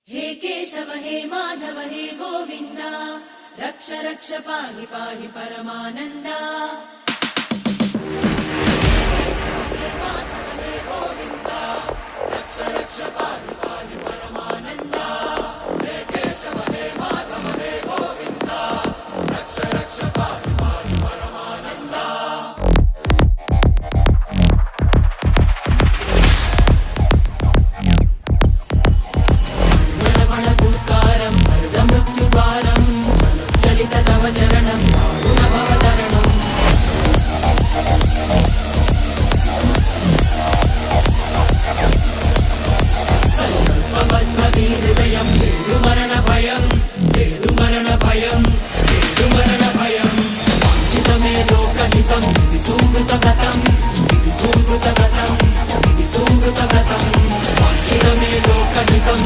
हे केशव हे माधव हे गोविन्द रक्ष रक्ष पाहि पाहि परमानन्दा। हे केशव हे माधव हे गोविन्द रक्ष रक्ष पाहि पाहि परमानन्दा। हे केशव हे माधव हे गोविन्द रक्ष रक्ष पाहि पाहि परमानन्दा। चरणं गुणभवतरणं संकल्पबद्धवीर